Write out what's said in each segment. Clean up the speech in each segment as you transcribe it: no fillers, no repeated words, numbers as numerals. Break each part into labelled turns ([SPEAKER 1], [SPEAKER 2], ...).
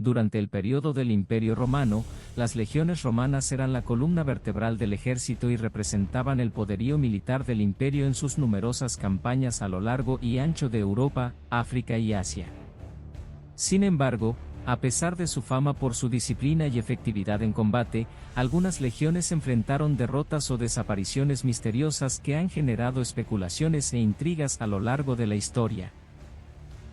[SPEAKER 1] Durante el periodo del Imperio Romano, las legiones romanas eran la columna vertebral del ejército y representaban el poderío militar del imperio en sus numerosas campañas a lo largo y ancho de Europa, África y Asia. Sin embargo, a pesar de su fama por su disciplina y efectividad en combate, algunas legiones enfrentaron derrotas o desapariciones misteriosas que han generado especulaciones e intrigas a lo largo de la historia.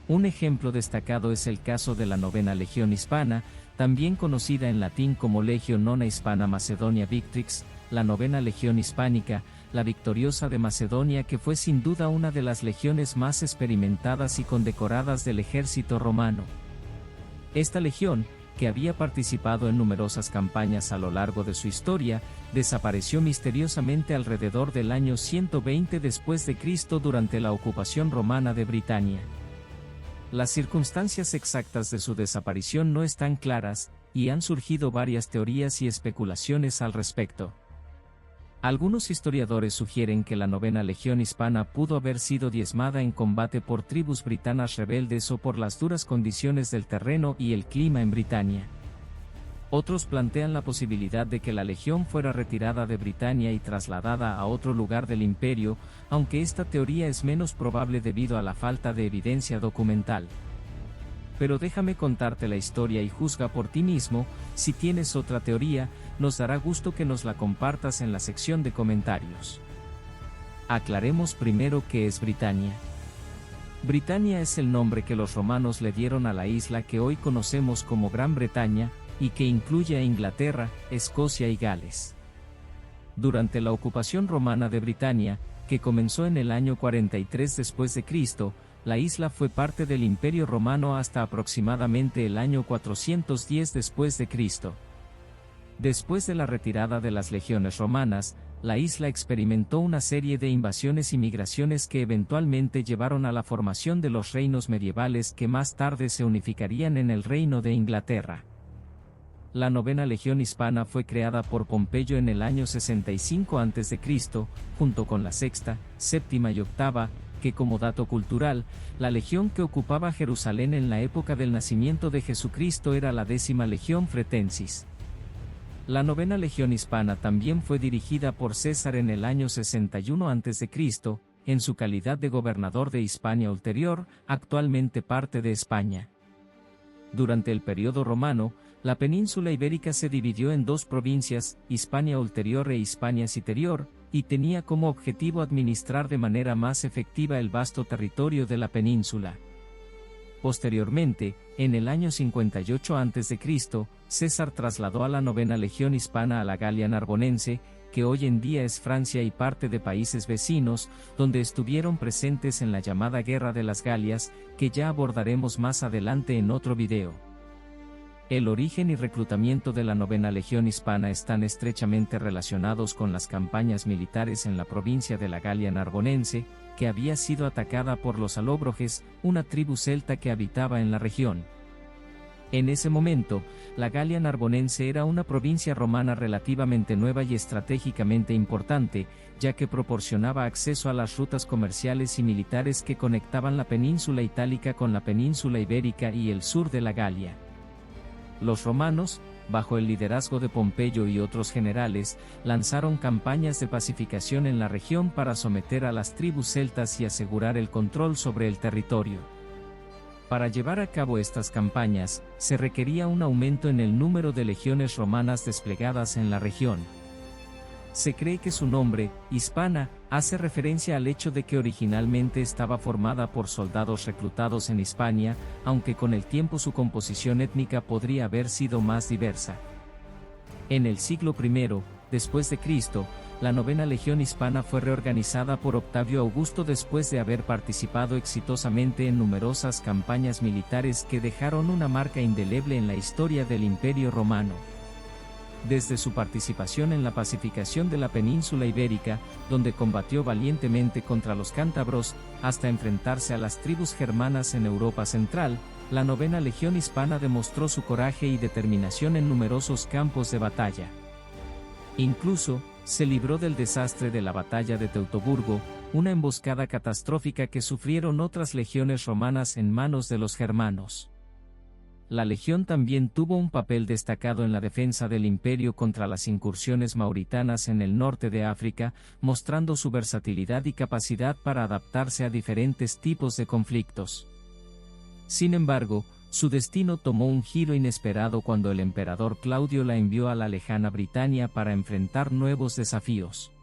[SPEAKER 1] Un ejemplo destacado es el caso de la Novena Legión Hispana, también conocida en latín como Legio Nona Hispana Macedonia Victrix, la Novena Legión Hispánica, la victoriosa de Macedonia, que fue sin duda una de las legiones más experimentadas y condecoradas del ejército romano. Esta legión, que había participado en numerosas campañas a lo largo de su historia, desapareció misteriosamente alrededor del año 120 después de Cristo durante la ocupación romana de Britania. Las circunstancias exactas de su desaparición no están claras, y han surgido varias teorías y especulaciones al respecto. Algunos historiadores sugieren que la Novena Legión Hispana pudo haber sido diezmada en combate por tribus britanas rebeldes o por las duras condiciones del terreno y el clima en Britania. Otros plantean la posibilidad de que la legión fuera retirada de Britania y trasladada a otro lugar del imperio, aunque esta teoría es menos probable debido a la falta de evidencia documental. Pero déjame contarte la historia y juzga por ti mismo. Si tienes otra teoría, nos dará gusto que nos la compartas en la sección de comentarios. Aclaremos primero qué es Britania. Britania es el nombre que los romanos le dieron a la isla que hoy conocemos como Gran Bretaña, y que incluye a Inglaterra, Escocia y Gales. Durante la ocupación romana de Britania, que comenzó en el año 43 después de Cristo, la isla fue parte del Imperio Romano hasta aproximadamente el año 410 después de Cristo. Después de la retirada de las legiones romanas, la isla experimentó una serie de invasiones y migraciones que eventualmente llevaron a la formación de los reinos medievales que más tarde se unificarían en el Reino de Inglaterra. La Novena Legión Hispana fue creada por Pompeyo en el año 65 a.C., junto con la Sexta, Séptima y Octava, que como dato cultural, la legión que ocupaba Jerusalén en la época del nacimiento de Jesucristo era la 10ª Legión Fretensis. La Novena Legión Hispana también fue dirigida por César en el año 61 a.C., en su calidad de gobernador de Hispania Ulterior, actualmente parte de España. Durante el periodo romano, la península ibérica se dividió en dos provincias, Hispania Ulterior e Hispania Citerior, y tenía como objetivo administrar de manera más efectiva el vasto territorio de la península. Posteriormente, en el año 58 a.C., César trasladó a la Novena Legión Hispana a la Galia Narbonense, que hoy en día es Francia y parte de países vecinos, donde estuvieron presentes en la llamada Guerra de las Galias, que ya abordaremos más adelante en otro video. El origen y reclutamiento de la Novena Legión Hispana están estrechamente relacionados con las campañas militares en la provincia de la Galia Narbonense, que había sido atacada por los alóbroges, una tribu celta que habitaba en la región. En ese momento, la Galia Narbonense era una provincia romana relativamente nueva y estratégicamente importante, ya que proporcionaba acceso a las rutas comerciales y militares que conectaban la península itálica con la península ibérica y el sur de la Galia. Los romanos, bajo el liderazgo de Pompeyo y otros generales, lanzaron campañas de pacificación en la región para someter a las tribus celtas y asegurar el control sobre el territorio. Para llevar a cabo estas campañas, se requería un aumento en el número de legiones romanas desplegadas en la región. Se cree que su nombre, Hispana, hace referencia al hecho de que originalmente estaba formada por soldados reclutados en Hispania, aunque con el tiempo su composición étnica podría haber sido más diversa. En el siglo I, después de Cristo, la Novena Legión Hispana fue reorganizada por Octavio Augusto después de haber participado exitosamente en numerosas campañas militares que dejaron una marca indeleble en la historia del Imperio Romano. Desde su participación en la pacificación de la península ibérica, donde combatió valientemente contra los cántabros, hasta enfrentarse a las tribus germanas en Europa Central, la Novena Legión Hispana demostró su coraje y determinación en numerosos campos de batalla. Incluso, se libró del desastre de la batalla de Teutoburgo, una emboscada catastrófica que sufrieron otras legiones romanas en manos de los germanos. La legión también tuvo un papel destacado en la defensa del imperio contra las incursiones mauritanas en el norte de África, mostrando su versatilidad y capacidad para adaptarse a diferentes tipos de conflictos. Sin embargo, su destino tomó un giro inesperado cuando el emperador Claudio la envió a la lejana Britania para enfrentar nuevos desafíos.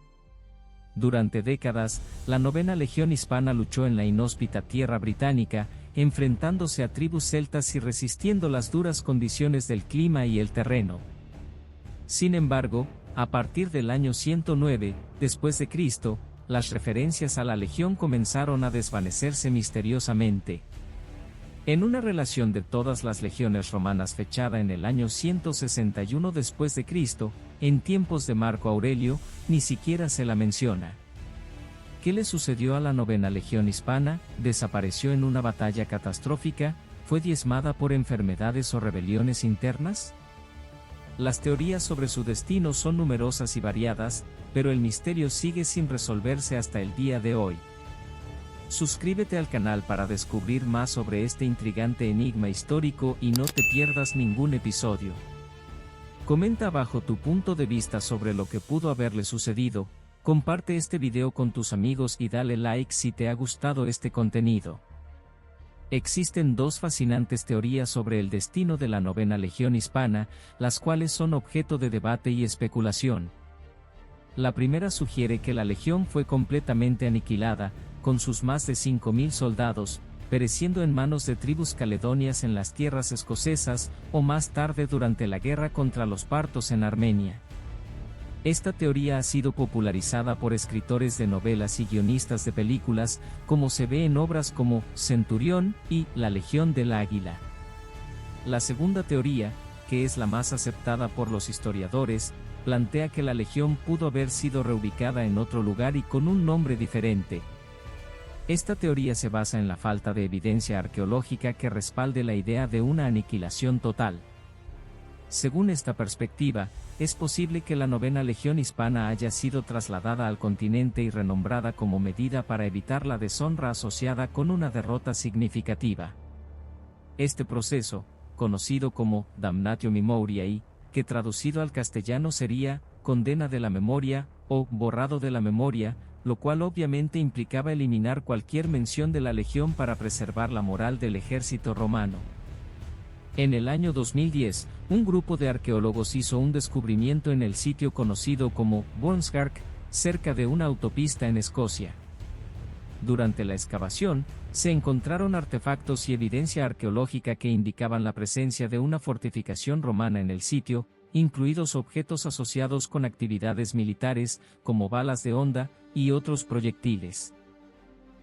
[SPEAKER 1] Durante décadas, la novena legión hispana luchó en la inhóspita tierra británica, enfrentándose a tribus celtas y resistiendo las duras condiciones del clima y el terreno. Sin embargo, a partir del año 109, después de Cristo, las referencias a la legión comenzaron a desvanecerse misteriosamente. En una relación de todas las legiones romanas fechada en el año 161 después de Cristo, en tiempos de Marco Aurelio, ni siquiera se la menciona. ¿Qué le sucedió a la novena legión hispana? ¿Desapareció en una batalla catastrófica? ¿Fue diezmada por enfermedades o rebeliones internas? Las teorías sobre su destino son numerosas y variadas, pero el misterio sigue sin resolverse hasta el día de hoy. Suscríbete al canal para descubrir más sobre este intrigante enigma histórico y no te pierdas ningún episodio. Comenta abajo tu punto de vista sobre lo que pudo haberle sucedido, comparte este video con tus amigos y dale like si te ha gustado este contenido. Existen dos fascinantes teorías sobre el destino de la novena legión hispana, las cuales son objeto de debate y especulación. La primera sugiere que la legión fue completamente aniquilada, con sus más de 5.000 soldados, pereciendo en manos de tribus caledonias en las tierras escocesas, o más tarde durante la guerra contra los partos en Armenia. Esta teoría ha sido popularizada por escritores de novelas y guionistas de películas, como se ve en obras como Centurión y La Legión del Águila. La segunda teoría, que es la más aceptada por los historiadores, plantea que la legión pudo haber sido reubicada en otro lugar y con un nombre diferente. Esta teoría se basa en la falta de evidencia arqueológica que respalde la idea de una aniquilación total. Según esta perspectiva, es posible que la novena legión hispana haya sido trasladada al continente y renombrada como medida para evitar la deshonra asociada con una derrota significativa. Este proceso, conocido como damnatio memoriae, que traducido al castellano sería condena de la memoria o borrado de la memoria, lo cual obviamente implicaba eliminar cualquier mención de la legión para preservar la moral del ejército romano. En el año 2010, un grupo de arqueólogos hizo un descubrimiento en el sitio conocido como Boneshark, cerca de una autopista en Escocia. Durante la excavación, se encontraron artefactos y evidencia arqueológica que indicaban la presencia de una fortificación romana en el sitio, incluidos objetos asociados con actividades militares, como balas de honda, y otros proyectiles.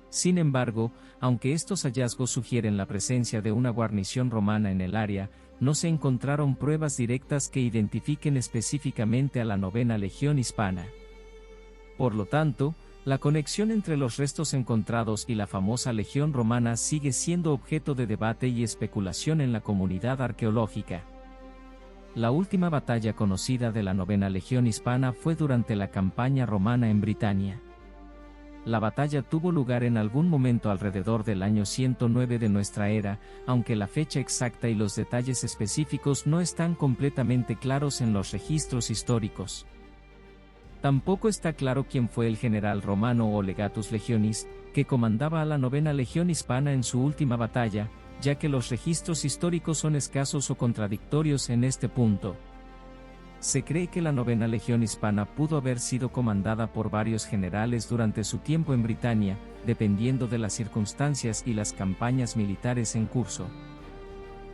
[SPEAKER 1] Sin embargo, aunque estos hallazgos sugieren la presencia de una guarnición romana en el área, no se encontraron pruebas directas que identifiquen específicamente a la novena legión hispana. Por lo tanto, la conexión entre los restos encontrados y la famosa legión romana sigue siendo objeto de debate y especulación en la comunidad arqueológica. La última batalla conocida de la novena legión hispana fue durante la campaña romana en Britania. La batalla tuvo lugar en algún momento alrededor del año 109 de nuestra era, aunque la fecha exacta y los detalles específicos no están completamente claros en los registros históricos. Tampoco está claro quién fue el general romano o legatus legionis, que comandaba a la novena legión hispana en su última batalla, ya que los registros históricos son escasos o contradictorios en este punto. Se cree que la novena legión hispana pudo haber sido comandada por varios generales durante su tiempo en Britania, dependiendo de las circunstancias y las campañas militares en curso.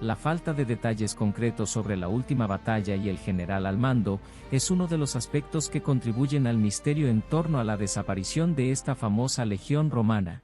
[SPEAKER 1] La falta de detalles concretos sobre la última batalla y el general al mando es uno de los aspectos que contribuyen al misterio en torno a la desaparición de esta famosa legión romana.